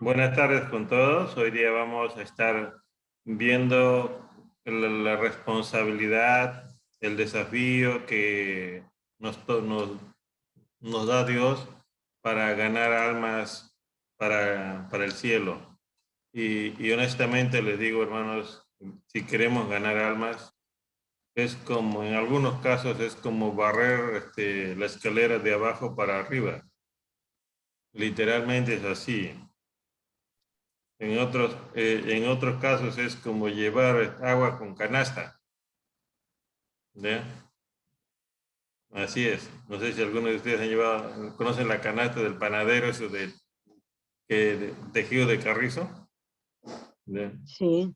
Buenas tardes con todos. Hoy día vamos a estar viendo la responsabilidad, el desafío que nos da Dios para ganar almas para el cielo. Y honestamente les digo, hermanos, si queremos ganar almas, es como, en algunos casos, es como barrer la escalera de abajo para arriba. Literalmente es así. En otros casos es como llevar agua con canasta, ¿ya? Así es. No sé si alguno de ustedes han llevado, conocen la canasta del panadero, eso de tejido de carrizo, ¿ya? Sí,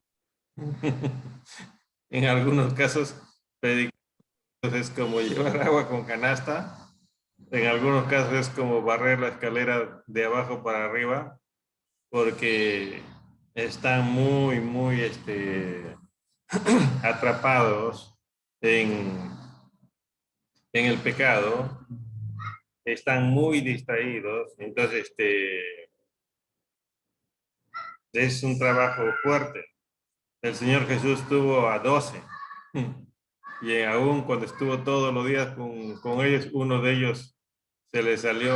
En algunos casos es como llevar agua con canasta. En algunos casos es como barrer la escalera de abajo para arriba, porque están muy atrapados en, en el pecado, están muy distraídos, entonces es un trabajo fuerte. El Señor Jesús tuvo a 12 y aún cuando estuvo todos los días con ellos, uno de ellos se le salió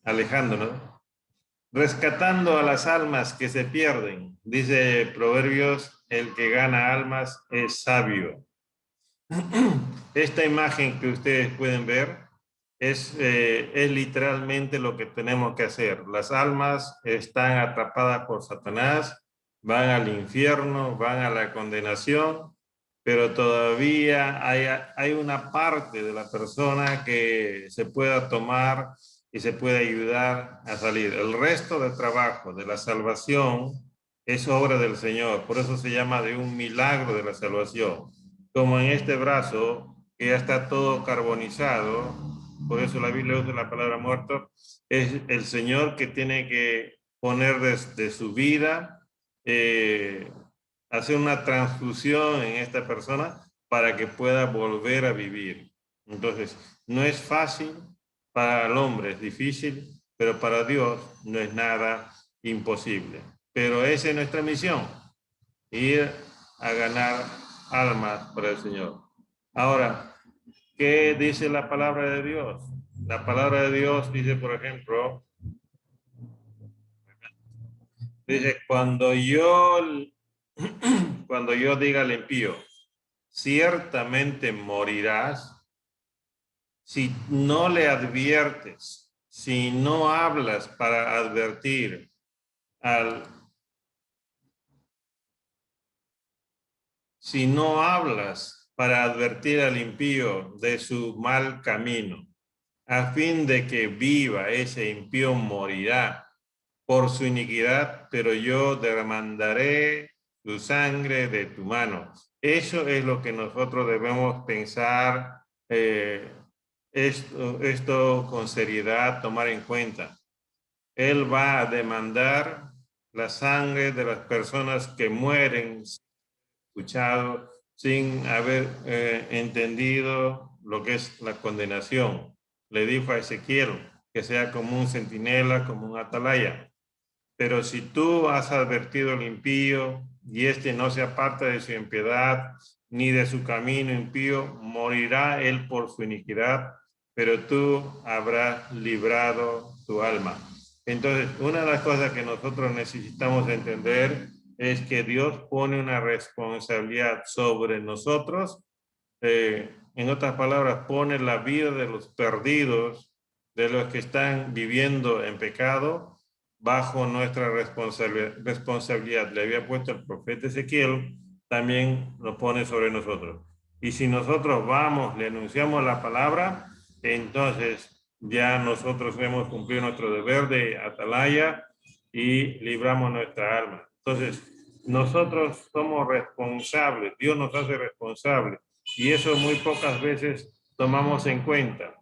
alejando, ¿no? Rescatando a las almas que se pierden, dice Proverbios, el que gana almas es sabio. Esta imagen que ustedes pueden ver es literalmente lo que tenemos que hacer. Las almas están atrapadas por Satanás, van al infierno, van a la condenación, pero todavía hay una parte de la persona que se pueda tomar y se puede ayudar a salir. El resto del trabajo de la salvación es obra del Señor, por eso se llama de un milagro de la salvación, como en este brazo, que ya está todo carbonizado, por eso la Biblia usa la palabra muerto, es el Señor que tiene que poner de su vida, eh, hacer una transfusión en esta persona para que pueda volver a vivir. Entonces, no es fácil para el hombre, es difícil, pero para Dios no es nada imposible. Pero esa es nuestra misión, ir a ganar almas para el Señor. Ahora, ¿qué dice la palabra de Dios? La palabra de Dios dice, por ejemplo, dice, cuando yo diga al impío, ciertamente morirás, si no le adviertes, si no hablas para advertir al, si no hablas para advertir al impío de su mal camino, a fin de que viva, ese impío morirá por su iniquidad, pero yo demandaré tu sangre de tu mano. Eso es lo que nosotros debemos pensar, esto con seriedad, tomar en cuenta. Él va a demandar la sangre de las personas que mueren, escuchado, sin haber entendido lo que es la condenación. Le dijo a Ezequiel que sea como un centinela, como un atalaya. Pero si tú has advertido al impío y éste no se aparta de su impiedad ni de su camino impío, morirá él por su iniquidad, pero tú habrás librado tu alma. Entonces, una de las cosas que nosotros necesitamos entender es que Dios pone una responsabilidad sobre nosotros. En otras palabras, pone la vida de los perdidos, de los que están viviendo en pecado, bajo nuestra responsabilidad. Le había puesto el profeta Ezequiel, también lo pone sobre nosotros. Y si nosotros vamos, le anunciamos la palabra, entonces ya nosotros hemos cumplido nuestro deber de atalaya y libramos nuestra alma. Entonces, nosotros somos responsables, Dios nos hace responsables y eso muy pocas veces tomamos en cuenta.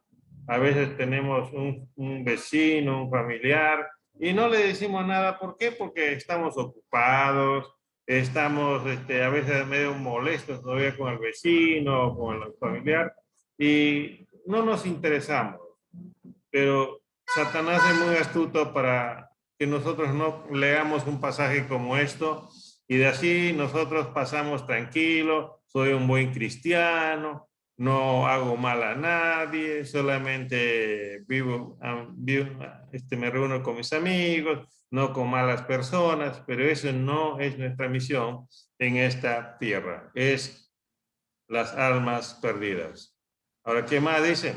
A veces tenemos un vecino, un familiar, y no le decimos nada. ¿Por qué? Porque estamos ocupados, estamos a veces medio molestos todavía con el vecino o con el familiar y no nos interesamos. Pero Satanás es muy astuto para que nosotros no leamos un pasaje como esto y de así nosotros pasamos tranquilo, soy un buen cristiano, no hago mal a nadie, solamente me reúno con mis amigos, no con malas personas, pero eso no es nuestra misión en esta tierra, es las almas perdidas. Ahora, ¿qué más dice?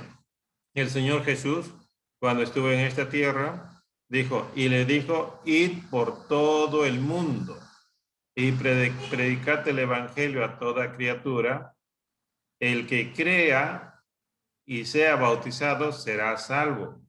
El Señor Jesús, cuando estuvo en esta tierra, dijo, y le dijo, id por todo el mundo y predicate el evangelio a toda criatura. El que crea y sea bautizado será salvo,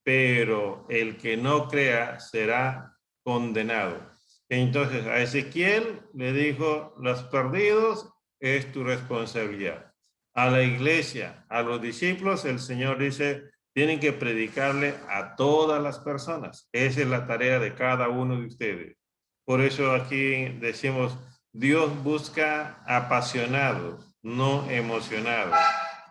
pero el que no crea será condenado. Entonces a Ezequiel le dijo, los perdidos es tu responsabilidad. A la iglesia, a los discípulos, el Señor dice, tienen que predicarle a todas las personas. Esa es la tarea de cada uno de ustedes. Por eso aquí decimos, Dios busca apasionados, no emocionados.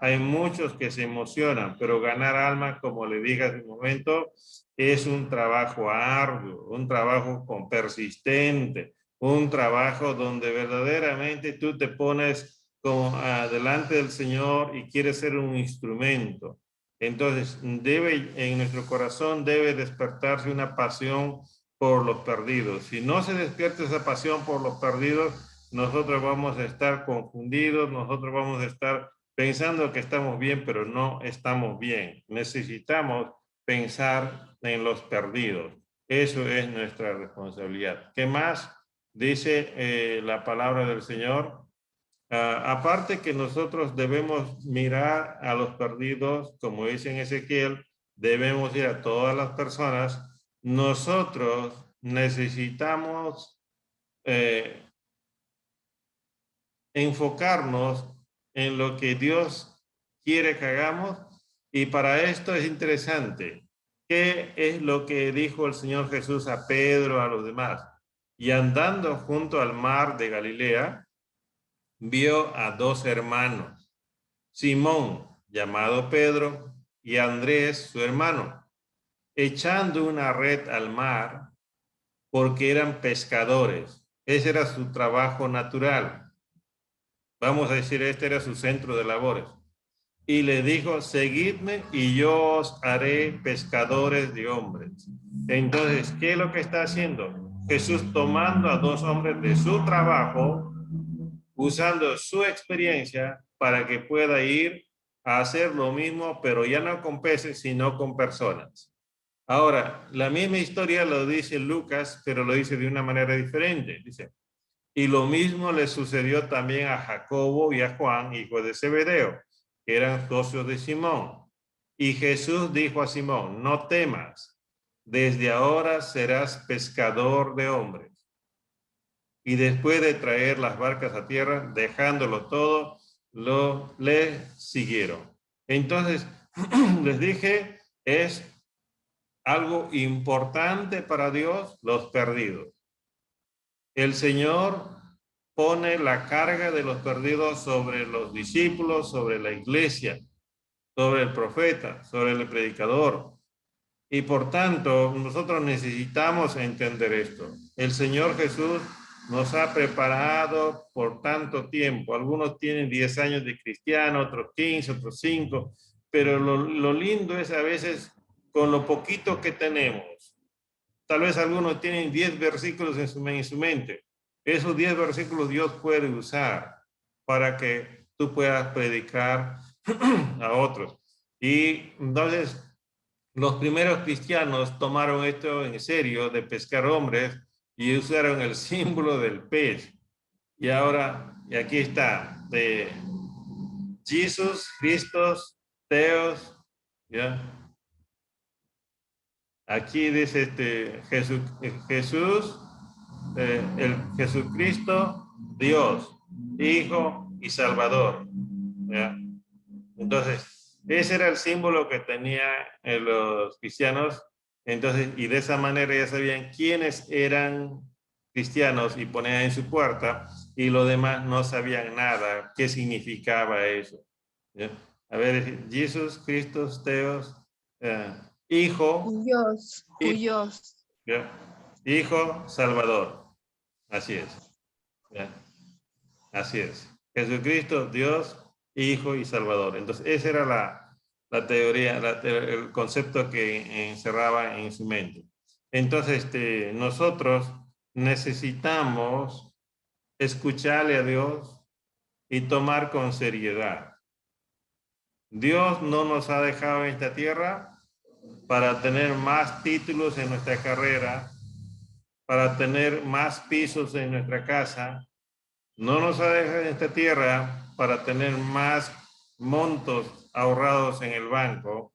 Hay muchos que se emocionan, pero ganar alma, como le dije hace un momento, es un trabajo arduo, un trabajo con persistente, un trabajo donde verdaderamente tú te pones delante del Señor y quieres ser un instrumento. Entonces, en nuestro corazón debe despertarse una pasión por los perdidos. Si no se despierta esa pasión por los perdidos, nosotros vamos a estar confundidos, nosotros vamos a estar pensando que estamos bien, pero no estamos bien. Necesitamos pensar en los perdidos. Eso es nuestra responsabilidad. ¿Qué más dice la palabra del Señor? Aparte que nosotros debemos mirar a los perdidos, como dice en Ezequiel, debemos ir a todas las personas. Nosotros necesitamos enfocarnos en lo que Dios quiere que hagamos, y para esto es interesante. ¿Qué es lo que dijo el Señor Jesús a Pedro, a los demás? Y andando junto al mar de Galilea, vio a dos hermanos, Simón, llamado Pedro, y Andrés, su hermano, echando una red al mar, porque eran pescadores. Ese era su trabajo natural. Vamos a decir, este era su centro de labores. Y le dijo, seguidme y yo os haré pescadores de hombres. Entonces, ¿qué es lo que está haciendo? Jesús tomando a dos hombres de su trabajo, usando su experiencia para que pueda ir a hacer lo mismo, pero ya no con peces, sino con personas. Ahora, la misma historia lo dice Lucas, pero lo dice de una manera diferente. Dice, y lo mismo le sucedió también a Jacobo y a Juan, hijos de Zebedeo, que eran socios de Simón. Y Jesús dijo a Simón, no temas, desde ahora serás pescador de hombres. Y después de traer las barcas a tierra, dejándolo todo, le siguieron. Entonces, les dije, es algo importante para Dios, los perdidos. El Señor pone la carga de los perdidos sobre los discípulos, sobre la iglesia, sobre el profeta, sobre el predicador. Y por tanto, nosotros necesitamos entender esto. El Señor Jesús nos ha preparado por tanto tiempo. Algunos tienen 10 años de cristiano, otros 15, otros 5, pero lo lindo es a veces con lo poquito que tenemos. Tal vez algunos tienen 10 versículos en su mente. Esos 10 versículos Dios puede usar para que tú puedas predicar a otros. Y entonces los primeros cristianos tomaron esto en serio de pescar hombres y usaron el símbolo del pez. Y ahora, y aquí está, de Jesús, Cristos, Teos, ¿ya? Aquí dice Jesús, el Jesucristo, Dios, Hijo y Salvador, ¿ya? Entonces, ese era el símbolo que tenían los cristianos. Entonces, y de esa manera ya sabían quiénes eran cristianos y ponían en su puerta, y los demás no sabían nada, qué significaba eso. ¿Ya? A ver, Jesús, Cristo, Teos, Hijo, Dios, hijo, Dios. ¿ya? Hijo, Salvador. Así es. ¿Ya? Así es. Jesucristo, Dios, Hijo y Salvador. Entonces, esa era la teoría, el concepto que encerraba en su mente. Entonces, nosotros necesitamos escucharle a Dios y tomar con seriedad. Dios no nos ha dejado en esta tierra para tener más títulos en nuestra carrera, para tener más pisos en nuestra casa. No nos ha dejado en esta tierra para tener más montos ahorrados en el banco.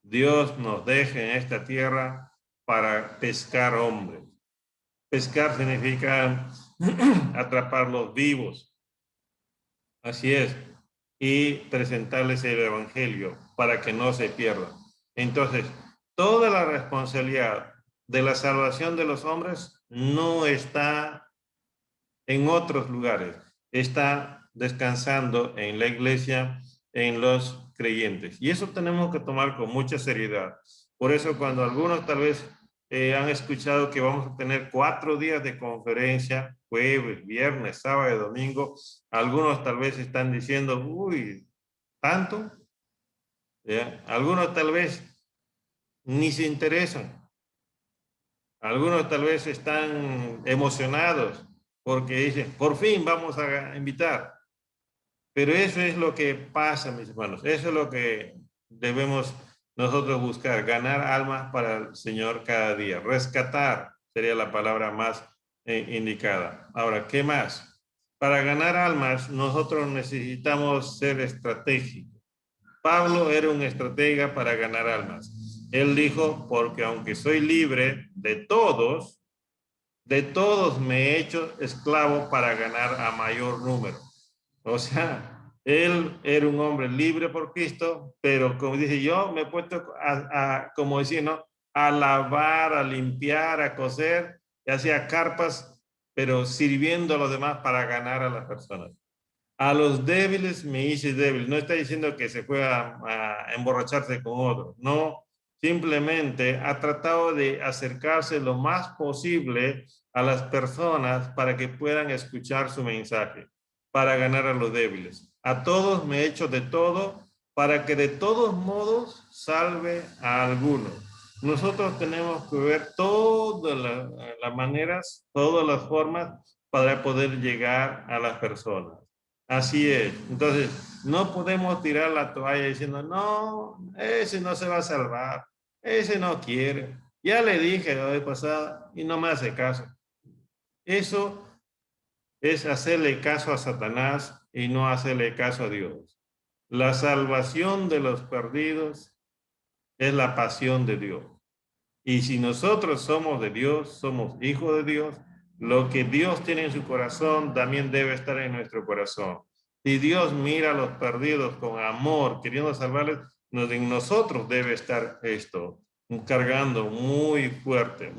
Dios nos deja en esta tierra para pescar hombres. Pescar significa atraparlos vivos. Así es. Y presentarles el evangelio para que no se pierdan. Entonces, toda la responsabilidad de la salvación de los hombres no está en otros lugares, está descansando en la iglesia, en los creyentes. Y eso tenemos que tomar con mucha seriedad. Por eso cuando algunos tal vez han escuchado que vamos a tener 4 días de conferencia, jueves, viernes, sábado y domingo, algunos tal vez están diciendo, uy, ¿tanto? ¿Ya? Algunos tal vez ni se interesan. Algunos tal vez están emocionados porque dicen, por fin vamos a invitar. Pero eso es lo que pasa, mis hermanos. Eso es lo que debemos nosotros buscar, ganar almas para el Señor cada día. Rescatar sería la palabra más indicada. Ahora, ¿qué más? Para ganar almas, nosotros necesitamos ser estratégicos. Pablo era un estratega para ganar almas. Él dijo, porque aunque soy libre de todos me he hecho esclavo para ganar a mayor número. O sea, él era un hombre libre por Cristo, pero como dice, yo me he puesto como decir, ¿no? A lavar, a limpiar, a coser, y hacía carpas, pero sirviendo a los demás para ganar a las personas. A los débiles me hice débil. No está diciendo que se fue a emborracharse con otros. No, simplemente ha tratado de acercarse lo más posible a las personas para que puedan escuchar su mensaje, para ganar a los débiles. A todos me he hecho de todo para que de todos modos salve a algunos. Nosotros tenemos que ver todas las maneras, todas las formas para poder llegar a las personas. Así es. Entonces, no podemos tirar la toalla diciendo, no, ese no se va a salvar, ese no quiere. Ya le dije la vez pasada y no me hace caso. Eso es hacerle caso a Satanás y no hacerle caso a Dios. La salvación de los perdidos es la pasión de Dios. Y si nosotros somos de Dios, somos hijos de Dios, lo que Dios tiene en su corazón también debe estar en nuestro corazón. Si Dios mira a los perdidos con amor, queriendo salvarles, en nosotros debe estar esto, cargando muy fuerte,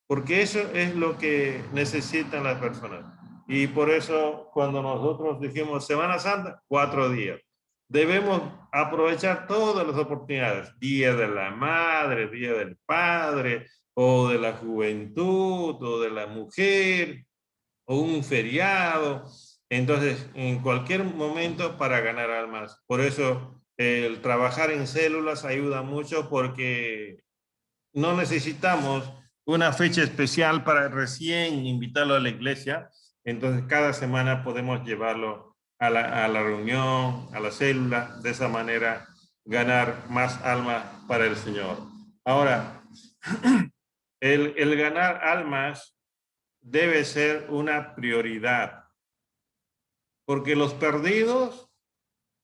porque eso es lo que necesitan las personas. Y por eso cuando nosotros dijimos Semana Santa, 4 días. Debemos aprovechar todas las oportunidades, Día de la Madre, Día del Padre, o de la Juventud, o de la Mujer, o un feriado. Entonces, en cualquier momento para ganar almas. Por eso, el trabajar en células ayuda mucho porque no necesitamos una fecha especial para recién invitarlo a la iglesia. Entonces, cada semana podemos llevarlo a la reunión, a la célula, de esa manera ganar más almas para el Señor. Ahora, el ganar almas debe ser una prioridad, porque los perdidos,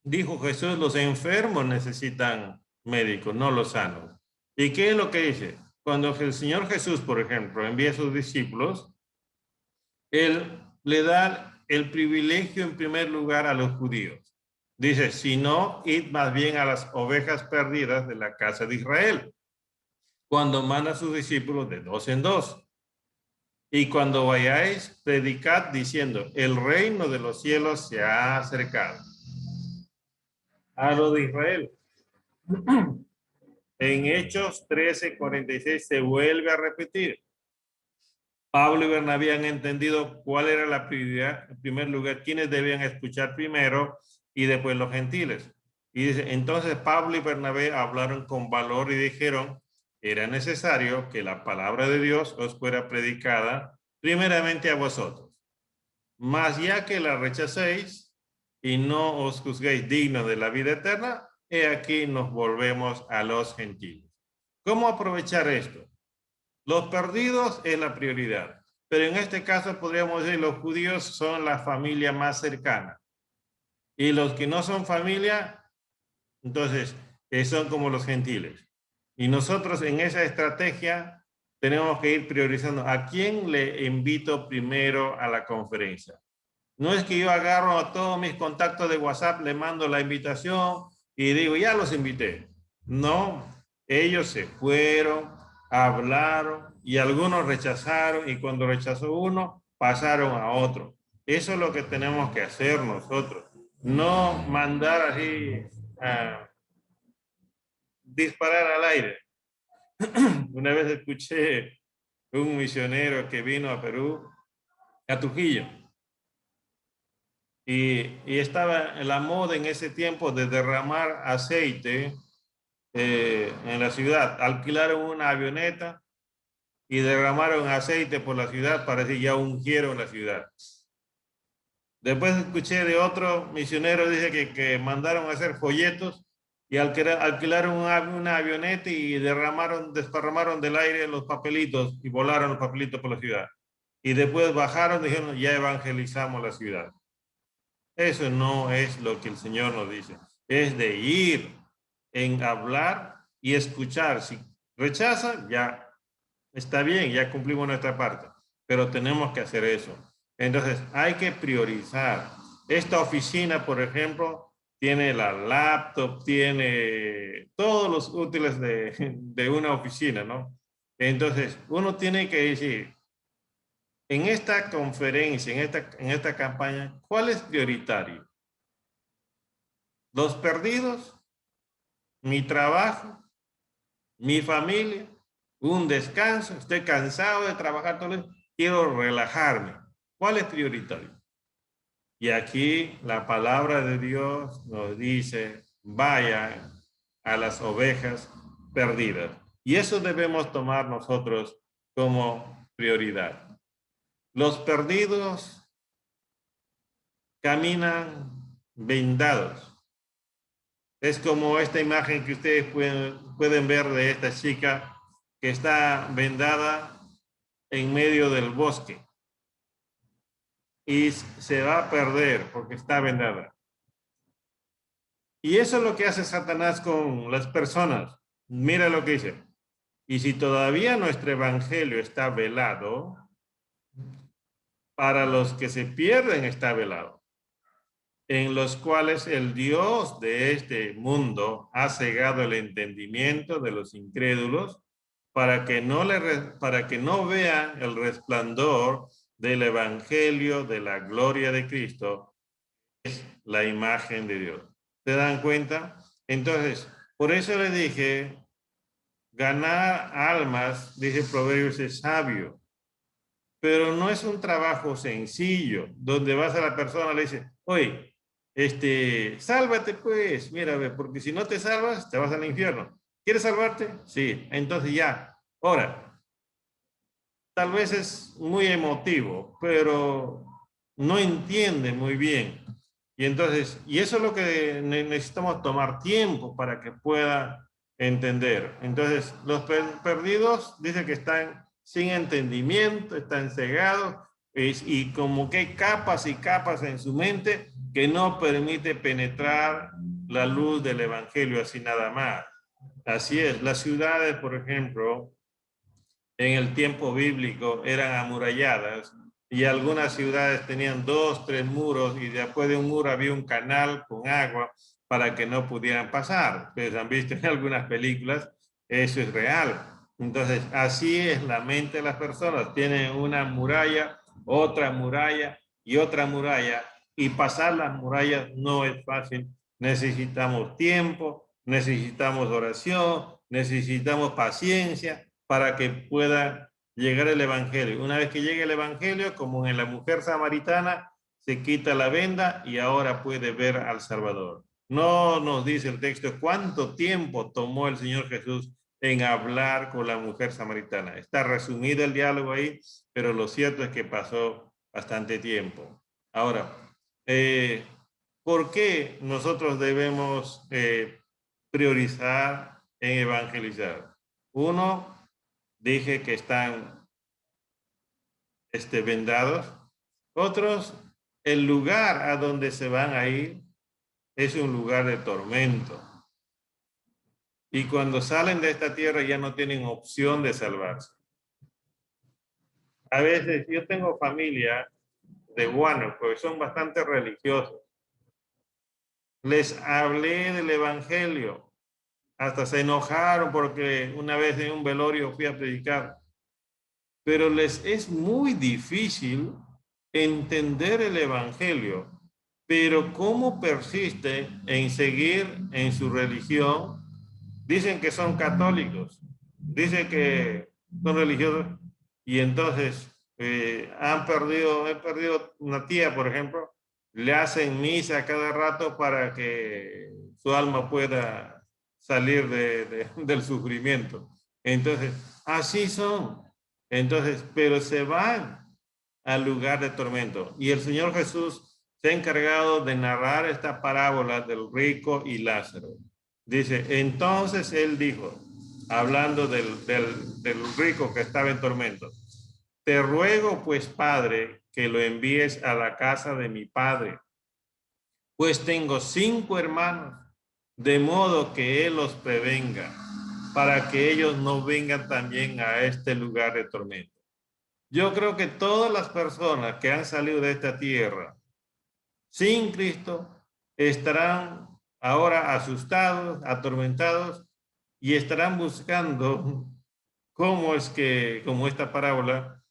dijo Jesús, los enfermos necesitan médicos, no los sanos. ¿Y qué es lo que dice? Cuando el Señor Jesús, por ejemplo, envía a sus discípulos, Él le da el privilegio en primer lugar a los judíos. Dice, si no, id más bien a las ovejas perdidas de la casa de Israel. Cuando manda a sus discípulos de 2 en 2. Y cuando vayáis, predicad diciendo, el reino de los cielos se ha acercado. A lo de Israel. En Hechos 13:46 se vuelve a repetir. Pablo y Bernabé han entendido cuál era la prioridad. En primer lugar, quiénes debían escuchar primero y después los gentiles. Y dice, entonces Pablo y Bernabé hablaron con valor y dijeron, era necesario que la palabra de Dios os fuera predicada primeramente a vosotros. Mas ya que la rechacéis y no os juzguéis dignos de la vida eterna, he aquí nos volvemos a los gentiles. ¿Cómo aprovechar esto? Los perdidos es la prioridad, pero en este caso podríamos decir los judíos son la familia más cercana y los que no son familia, entonces son como los gentiles. Y nosotros en esa estrategia tenemos que ir priorizando a quién le invito primero a la conferencia. No es que yo agarro a todos mis contactos de WhatsApp, le mando la invitación y digo, ya los invité. No, ellos se fueron, hablaron y algunos rechazaron y cuando rechazó uno, pasaron a otro. Eso es lo que tenemos que hacer nosotros. No mandar así a disparar al aire. Una vez escuché un misionero que vino a Perú, a Trujillo, y estaba en la moda en ese tiempo de derramar aceite en la ciudad. Alquilaron una avioneta y derramaron aceite por la ciudad para decir ya ungieron la ciudad. Después escuché de otro misionero, dice que mandaron a hacer folletos y alquilaron una avioneta y desparramaron del aire los papelitos y volaron los papelitos por la ciudad. Y después bajaron y dijeron, ya evangelizamos la ciudad. Eso no es lo que el Señor nos dice. Es de ir en hablar y escuchar. Si rechaza, ya está bien, ya cumplimos nuestra parte. Pero tenemos que hacer eso. Entonces, hay que priorizar. Esta oficina, por ejemplo, tiene la laptop, tiene todos los útiles de una oficina, ¿no? Entonces, uno tiene que decir, en esta conferencia, en esta campaña, ¿cuál es prioritario? ¿Los perdidos? ¿Mi trabajo? ¿Mi familia? ¿Un descanso? ¿Estoy cansado de trabajar todo el día? Quiero relajarme. ¿Cuál es prioritario? Y aquí la palabra de Dios nos dice, vayan a las ovejas perdidas. Y eso debemos tomar nosotros como prioridad. Los perdidos caminan vendados. Es como esta imagen que ustedes pueden ver de esta chica que está vendada en medio del bosque y se va a perder porque está vendada. Y eso es lo que hace Satanás con las personas. Mira lo que dice. Y si todavía nuestro evangelio está velado, para los que se pierden está velado, en los cuales el Dios de este mundo ha cegado el entendimiento de los incrédulos para que no vean el resplandor del evangelio de la gloria de Cristo, es la imagen de Dios. ¿Se dan cuenta? Entonces, por eso le dije, ganar almas, dice Proverbios, es sabio, pero no es un trabajo sencillo, donde vas a la persona y le dices, oye, sálvate pues, mira, porque si no te salvas, te vas al infierno. ¿Quieres salvarte? Sí, entonces ya. Ahora, tal vez es muy emotivo, pero no entiende muy bien. Y entonces, y eso es lo que necesitamos tomar tiempo para que pueda entender. Entonces, los perdidos dicen que están sin entendimiento, están cegados, y como que hay capas y capas en su mente que no permite penetrar la luz del evangelio así nada más. Así es, las ciudades, por ejemplo, en el tiempo bíblico eran amuralladas y algunas ciudades tenían 2, 3 muros y después de un muro había un canal con agua para que no pudieran pasar. Ustedes han visto en algunas películas, eso es real. Entonces, así es la mente de las personas. Tienen una muralla, otra muralla y otra muralla, y pasar las murallas no es fácil. Necesitamos tiempo, necesitamos oración, necesitamos paciencia para que pueda llegar el evangelio. Una vez que llegue el evangelio, como en la mujer samaritana, se quita la venda y ahora puede ver al Salvador. No nos dice el texto cuánto tiempo tomó el Señor Jesús en hablar con la mujer samaritana. Está resumido el diálogo ahí, pero lo cierto es que pasó bastante tiempo. Ahora, ¿por qué nosotros debemos priorizar en evangelizar? Uno, dije que están vendados. Otros, el lugar a donde se van a ir es un lugar de tormento. Y cuando salen de esta tierra ya no tienen opción de salvarse. A veces yo tengo familia de guanos, porque son bastante religiosos. Les hablé del evangelio. Hasta se enojaron porque una vez en un velorio fui a predicar. Pero les es muy difícil entender el evangelio. Pero cómo persiste en seguir en su religión. Dicen que son católicos, dicen que son religiosos y entonces he perdido una tía, por ejemplo, le hacen misa cada rato para que su alma pueda salir del sufrimiento. Entonces, así son. Entonces, pero se van al lugar de tormento. Y el Señor Jesús se ha encargado de narrar esta parábola del rico y Lázaro. Dice, entonces él dijo, hablando del rico que estaba en tormento, te ruego pues, Padre, que lo envíes a la casa de mi padre, pues tengo 5 hermanos, de modo que él los prevenga, para que ellos no vengan también a este lugar de tormento. Yo creo que todas las personas que han salido de esta tierra sin Cristo estarán ahora asustados, atormentados y estarán buscando como esta parábola,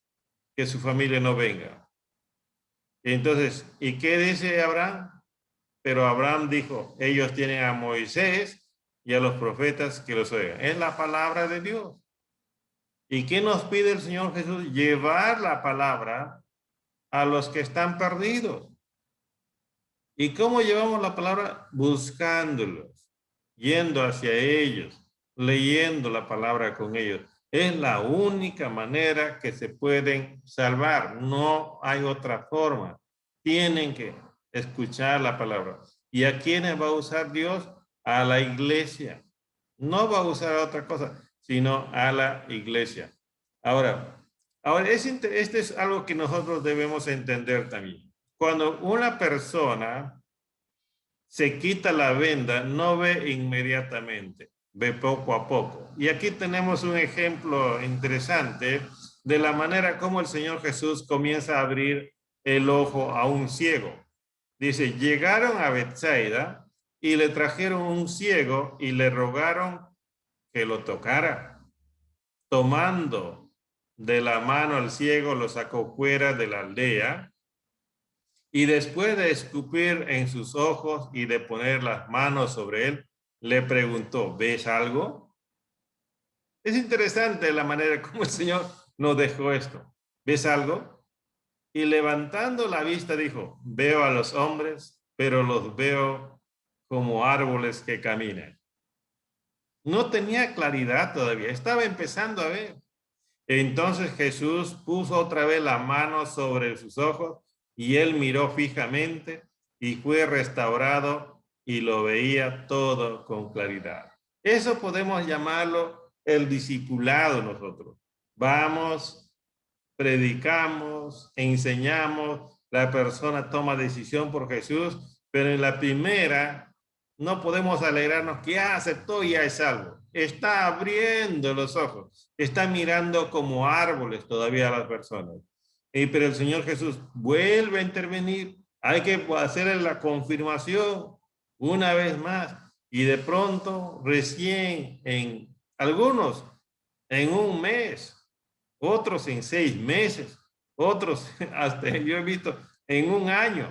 que su familia no venga. Entonces, ¿y qué dice Abraham? Pero Abraham dijo, ellos tienen a Moisés y a los profetas que los oigan. Es la palabra de Dios. ¿Y qué nos pide el Señor Jesús? Llevar la palabra a los que están perdidos. ¿Y cómo llevamos la palabra? Buscándolos, yendo hacia ellos, leyendo la palabra con ellos. Es la única manera que se pueden salvar. No hay otra forma. Tienen que escuchar la palabra. ¿Y a quiénes va a usar Dios? A la iglesia. No va a usar a otra cosa, sino a la iglesia. Ahora este es algo que nosotros debemos entender también. Cuando una persona se quita la venda, no ve inmediatamente, ve poco a poco. Y aquí tenemos un ejemplo interesante de la manera como el Señor Jesús comienza a abrir el ojo a un ciego. Dice, llegaron a Betsaida y le trajeron un ciego y le rogaron que lo tocara. Tomando de la mano al ciego, lo sacó fuera de la aldea. Y después de escupir en sus ojos y de poner las manos sobre él, le preguntó, ¿ves algo? Es interesante la manera como el Señor nos dejó esto. ¿Ves algo? Y levantando la vista dijo, veo a los hombres, pero los veo como árboles que caminan. No tenía claridad todavía, estaba empezando a ver. Entonces Jesús puso otra vez la mano sobre sus ojos y él miró fijamente y fue restaurado y lo veía todo con claridad. Eso podemos llamarlo el discipulado nosotros. Vamos, predicamos, enseñamos, la persona toma decisión por Jesús, pero en la primera no podemos alegrarnos que ya aceptó y ya es salvo. Está abriendo los ojos, está mirando como árboles todavía a las personas. Pero el Señor Jesús vuelve a intervenir. Hay que hacer la confirmación una vez más. Y de pronto, recién en algunos, en un mes, otros en 6 meses, otros hasta yo he visto en un año.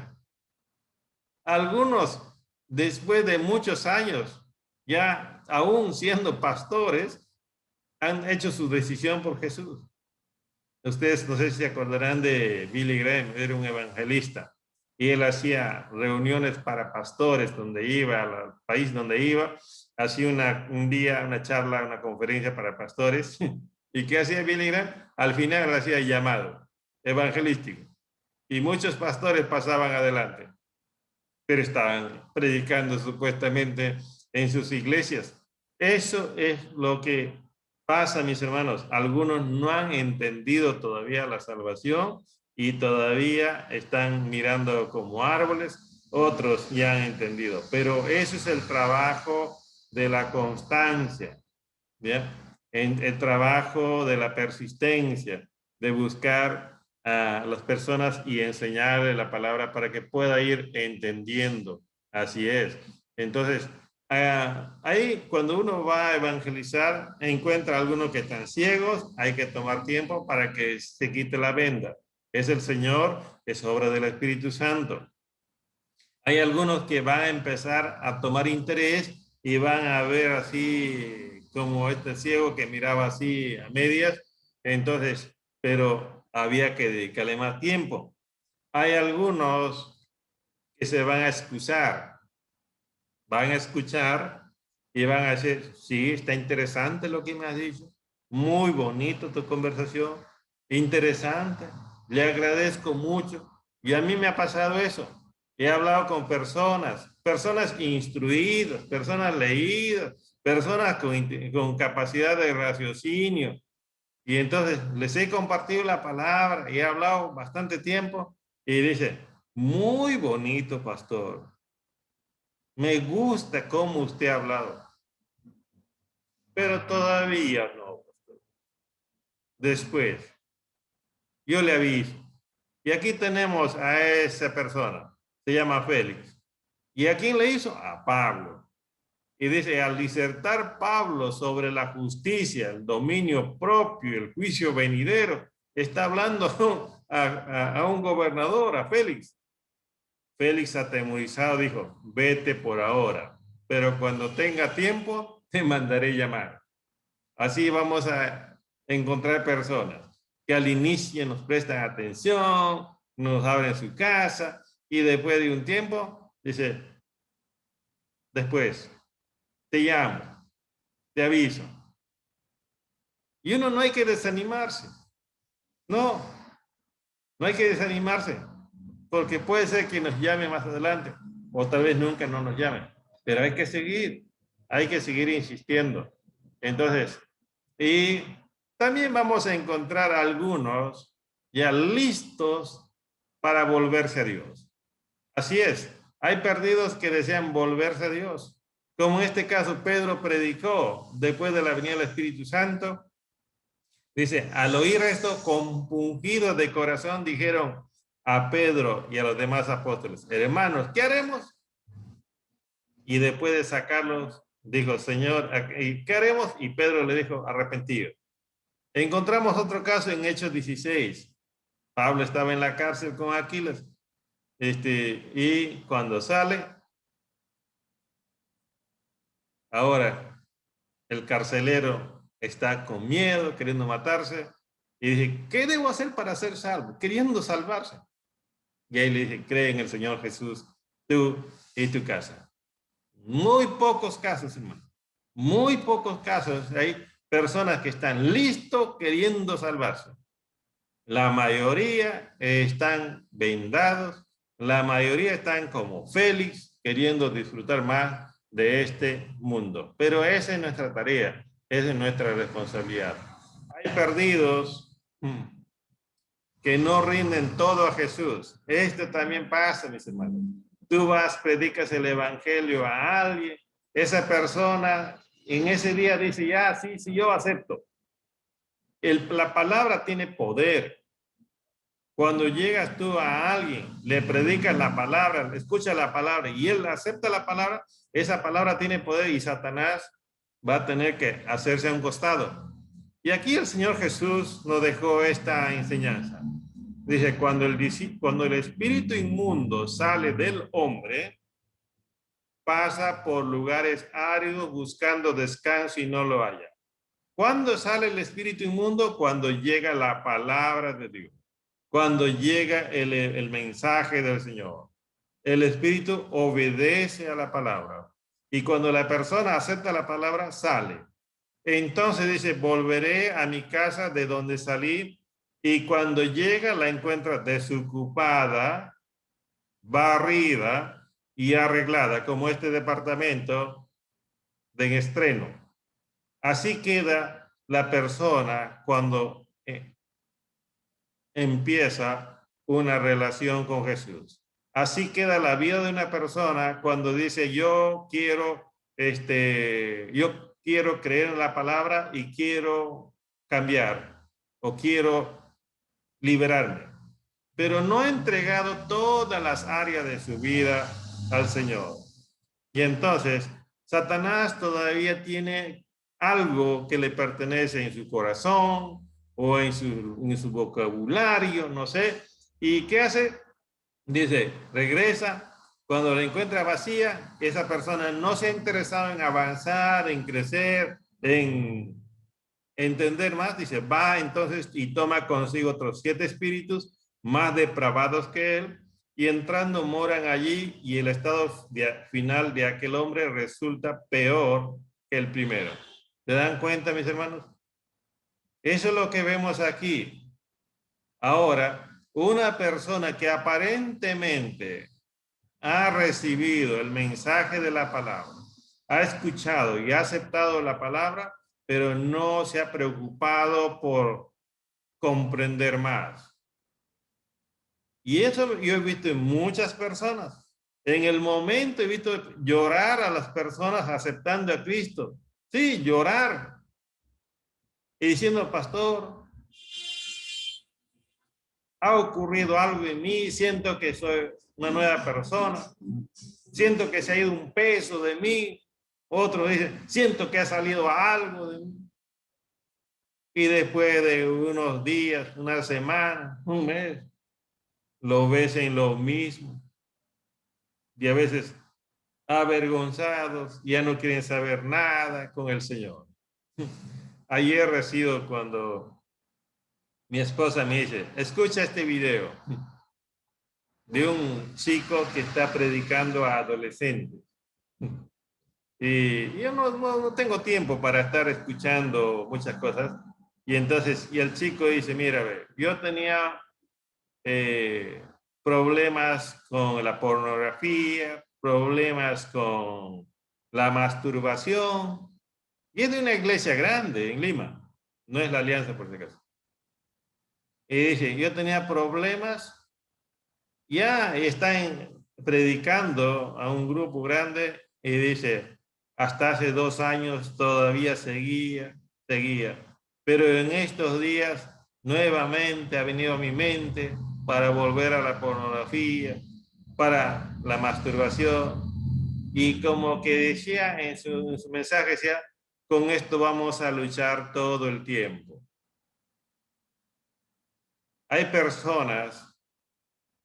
Algunos después de muchos años ya aún siendo pastores, han hecho su decisión por Jesús. Ustedes no sé si se acordarán de Billy Graham, era un evangelista. Y él hacía reuniones para pastores donde iba, al país donde iba, hacía un día, una charla, una conferencia para pastores. ¿Y qué hacía Billy Graham? Al final hacía llamado evangelístico. Y muchos pastores pasaban adelante, pero estaban predicando supuestamente en sus iglesias. Eso es lo que pasa, mis hermanos. Algunos no han entendido todavía la salvación y todavía están mirando como árboles, otros ya han entendido. Pero eso es el trabajo de la constancia, ¿bien? El trabajo de la persistencia, de buscar a las personas y enseñarle la palabra para que pueda ir entendiendo. Así es. Entonces, ahí cuando uno va a evangelizar, encuentra a algunos que están ciegos, hay que tomar tiempo para que se quite la venda. Es el Señor, es obra del Espíritu Santo. Hay algunos que van a empezar a tomar interés y van a ver así como este ciego que miraba así a medias. Entonces, pero había que dedicarle más tiempo. Hay algunos que se van a excusar, van a escuchar y van a decir, sí, está interesante lo que me has dicho, muy bonito tu conversación, interesante, le agradezco mucho. Y a mí me ha pasado eso. He hablado con personas instruidas, personas leídas, personas con capacidad de raciocinio. Y entonces les he compartido la palabra y he hablado bastante tiempo y dice, muy bonito, pastor. Me gusta cómo usted ha hablado, pero todavía no, pastor. Después, yo le aviso. Y aquí tenemos a esa persona, se llama Félix. ¿Y a quién le hizo? A Pablo. Y dice, al disertar Pablo sobre la justicia, el dominio propio, el juicio venidero, está hablando a un gobernador, a Félix. Félix, atemorizado, dijo, vete por ahora, pero cuando tenga tiempo, te mandaré llamar. Así vamos a encontrar personas que al inicio nos prestan atención, nos abren su casa y después de un tiempo, dice, después, te llamo, te aviso. Y uno no hay que desanimarse. No, no hay que desanimarse, porque puede ser que nos llame más adelante, o tal vez nunca no nos llame, pero hay que seguir insistiendo. Entonces, y también vamos a encontrar algunos ya listos para volverse a Dios. Así es, hay perdidos que desean volverse a Dios. Como en este caso, Pedro predicó después de la venida del Espíritu Santo. Dice, al oír esto, compungidos de corazón, dijeron a Pedro y a los demás apóstoles, hermanos, ¿qué haremos? Y después de sacarlos, dijo, Señor, ¿qué haremos? Y Pedro le dijo, arrepentido. Encontramos otro caso en Hechos 16. Pablo estaba en la cárcel con Aquiles. Y cuando sale, ahora el carcelero está con miedo, queriendo matarse. Y dice, ¿qué debo hacer para ser salvo? Queriendo salvarse. Y ahí le dije, cree en el Señor Jesús, tú y tu casa. Muy pocos casos, hermano. Muy pocos casos. Hay personas que están listos queriendo salvarse. La mayoría están vendados. La mayoría están como Félix, queriendo disfrutar más de este mundo. Pero esa es nuestra tarea, esa es nuestra responsabilidad. Hay perdidos que no rinden todo a Jesús. Esto también pasa, mis hermanos. Tú vas, predicas el evangelio a alguien, esa persona en ese día dice, ya, sí, yo acepto. La palabra tiene poder. Cuando llegas tú a alguien, le predicas la palabra, escucha la palabra y él acepta la palabra, esa palabra tiene poder y Satanás va a tener que hacerse a un costado. Y aquí el Señor Jesús nos dejó esta enseñanza. Dice, cuando el espíritu inmundo sale del hombre, pasa por lugares áridos buscando descanso y no lo halla. ¿Cuándo sale el espíritu inmundo? Cuando llega la palabra de Dios. Cuando llega el mensaje del Señor. El espíritu obedece a la palabra. Y cuando la persona acepta la palabra, sale. Entonces dice, volveré a mi casa de donde salí. Y cuando llega, la encuentra desocupada, barrida y arreglada, como este departamento de estreno. Así queda la persona cuando empieza una relación con Jesús. Así queda la vida de una persona cuando dice, yo quiero creer en la palabra y quiero cambiar o quiero liberarme, pero no ha entregado todas las áreas de su vida al Señor. Y entonces, Satanás todavía tiene algo que le pertenece en su corazón o en su vocabulario, no sé. ¿Y qué hace? Dice, regresa. Cuando la encuentra vacía, esa persona no se ha interesado en avanzar, en crecer, en entender más. Dice, va entonces y toma consigo otros 7 espíritus más depravados que él, y entrando moran allí, y el estado final de aquel hombre resulta peor que el primero. ¿Se dan cuenta, mis hermanos? Eso es lo que vemos aquí. Ahora, una persona que aparentemente ha recibido el mensaje de la palabra, ha escuchado y ha aceptado la palabra, pero no se ha preocupado por comprender más. Y eso yo he visto en muchas personas. En el momento he visto llorar a las personas aceptando a Cristo. Sí, llorar. Y diciendo, pastor, ha ocurrido algo en mí, siento que soy una nueva persona, siento que se ha ido un peso de mí. Otro dice, siento que ha salido algo de mí. Y después de unos días, una semana, un mes, lo ves en lo mismo. Y a veces avergonzados, ya no quieren saber nada con el Señor. Ayer recibo cuando mi esposa me dice, escucha este video de un chico que está predicando a adolescentes. Y yo no tengo tiempo para estar escuchando muchas cosas. Y entonces, y el chico dice, mira, yo tenía problemas con la pornografía, problemas con la masturbación. Y es de una iglesia grande en Lima, no es la Alianza por si acaso. Y dice, yo tenía problemas, ya está predicando a un grupo grande y dice, hasta hace 2 años todavía seguía. Pero en estos días nuevamente ha venido a mi mente para volver a la pornografía, para la masturbación. Y como que decía en su mensaje, decía, con esto vamos a luchar todo el tiempo. Hay personas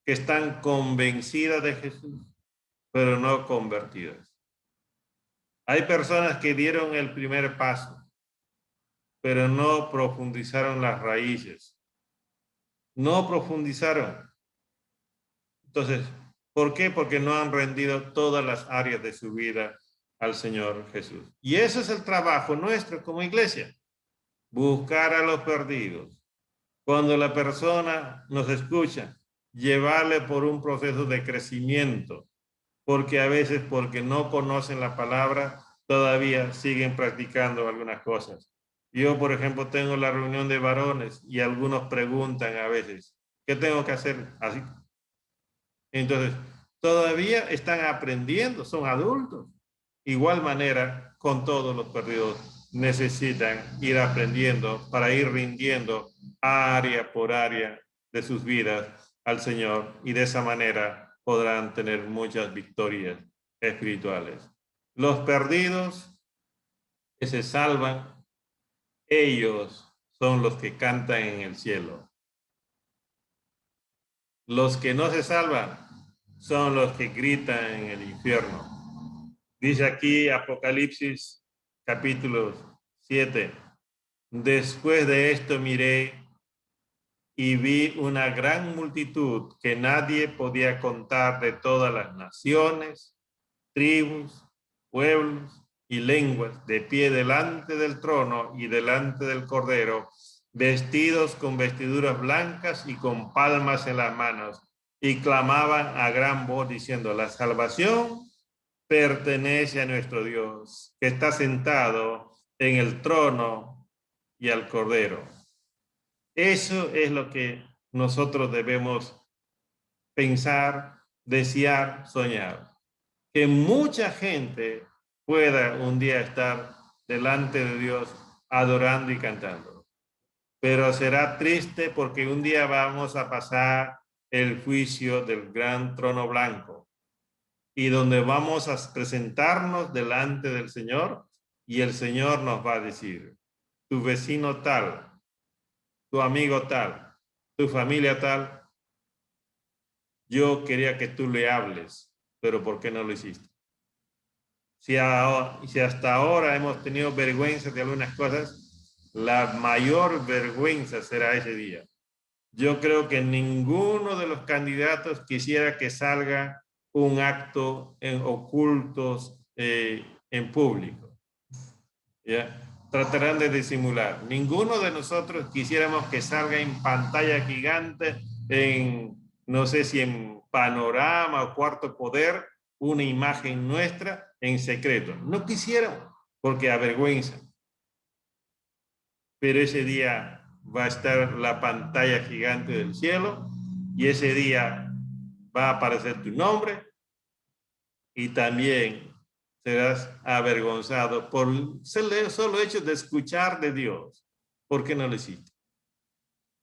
que están convencidas de Jesús, pero no convertidas. Hay personas que dieron el primer paso, pero no profundizaron las raíces. No profundizaron. Entonces, ¿por qué? Porque no han rendido todas las áreas de su vida al Señor Jesús. Y ese es el trabajo nuestro como iglesia. Buscar a los perdidos. Cuando la persona nos escucha, llevarle por un proceso de crecimiento, porque a veces porque no conocen la palabra, todavía siguen practicando algunas cosas. Yo, por ejemplo, tengo la reunión de varones y algunos preguntan a veces, ¿qué tengo que hacer? Así. Entonces, todavía están aprendiendo, son adultos. Igual manera, con todos los perdidos, necesitan ir aprendiendo para ir rindiendo área por área de sus vidas al Señor, y de esa manera podrán tener muchas victorias espirituales. Los perdidos que se salvan, ellos son los que cantan en el cielo. Los que no se salvan son los que gritan en el infierno. Dice aquí Apocalipsis capítulo 7. Después de esto miré y vi una gran multitud que nadie podía contar, de todas las naciones, tribus, pueblos y lenguas, de pie delante del trono y delante del Cordero, vestidos con vestiduras blancas y con palmas en las manos, y clamaban a gran voz diciendo: la salvación pertenece a nuestro Dios, que está sentado en el trono y al Cordero. Eso es lo que nosotros debemos pensar, desear, soñar. Que mucha gente pueda un día estar delante de Dios adorando y cantando. Pero será triste porque un día vamos a pasar el juicio del gran trono blanco, y donde vamos a presentarnos delante del Señor, y el Señor nos va a decir: tu vecino tal, tu amigo tal, tu familia tal, yo quería que tú le hables, pero ¿por qué no lo hiciste? Si hasta ahora hemos tenido vergüenza de algunas cosas, la mayor vergüenza será ese día. Yo creo que ninguno de los candidatos quisiera que salga un acto en ocultos en público. ¿Ya? Tratarán de disimular. Ninguno de nosotros quisiéramos que salga en pantalla gigante, en no sé si en Panorama o Cuarto Poder, una imagen nuestra en secreto. No quisiéramos, porque avergüenza. Pero ese día va a estar la pantalla gigante del cielo, y ese día va a aparecer tu nombre, y también serás avergonzado por el solo hecho de escuchar de Dios. ¿Por qué no lo hiciste?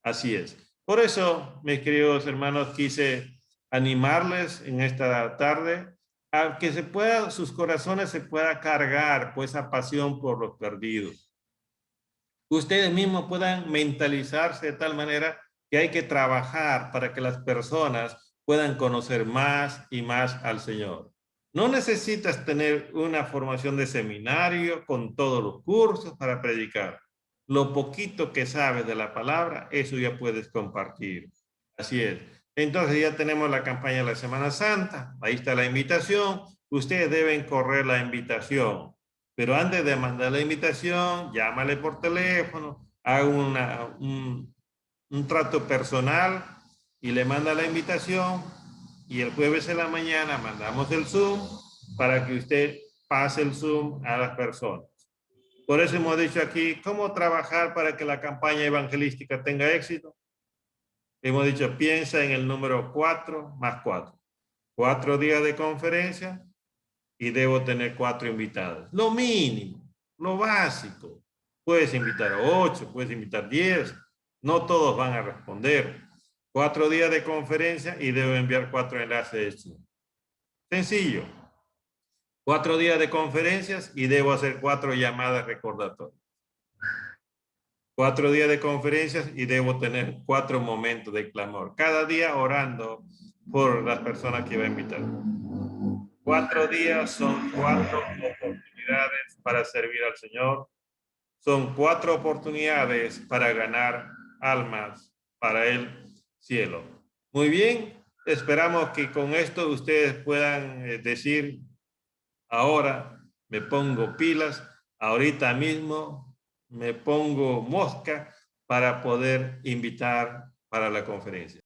Así es. Por eso, mis queridos hermanos, quise animarles en esta tarde a que sus corazones se pueda cargar por esa pasión por los perdidos. Ustedes mismos puedan mentalizarse de tal manera que hay que trabajar para que las personas puedan conocer más y más al Señor. No necesitas tener una formación de seminario con todos los cursos para predicar. Lo poquito que sabes de la palabra, eso ya puedes compartir. Así es. Entonces ya tenemos la campaña de la Semana Santa. Ahí está la invitación. Ustedes deben correr la invitación. Pero antes de mandar la invitación, llámale por teléfono, haga un trato personal y le manda la invitación, y el jueves en la mañana mandamos el Zoom para que usted pase el Zoom a las personas. Por eso hemos dicho aquí, ¿cómo trabajar para que la campaña evangelística tenga éxito? Hemos dicho, piensa en el número 4 más 4. 4 días de conferencia y debo tener 4 invitados. Lo mínimo, lo básico. Puedes invitar a 8, puedes invitar 10. No todos van a responder. 4 días de conferencia y debo enviar 4 enlaces. Sencillo. 4 días de conferencias y debo hacer 4 llamadas recordatorias. 4 días de conferencias y debo tener 4 momentos de clamor. Cada día orando por las personas que va a invitar. 4 días son 4 oportunidades para servir al Señor. Son 4 oportunidades para ganar almas para el cielo. Muy bien, esperamos que con esto ustedes puedan decir: ahora me pongo pilas, ahorita mismo me pongo mosca para poder invitar para la conferencia.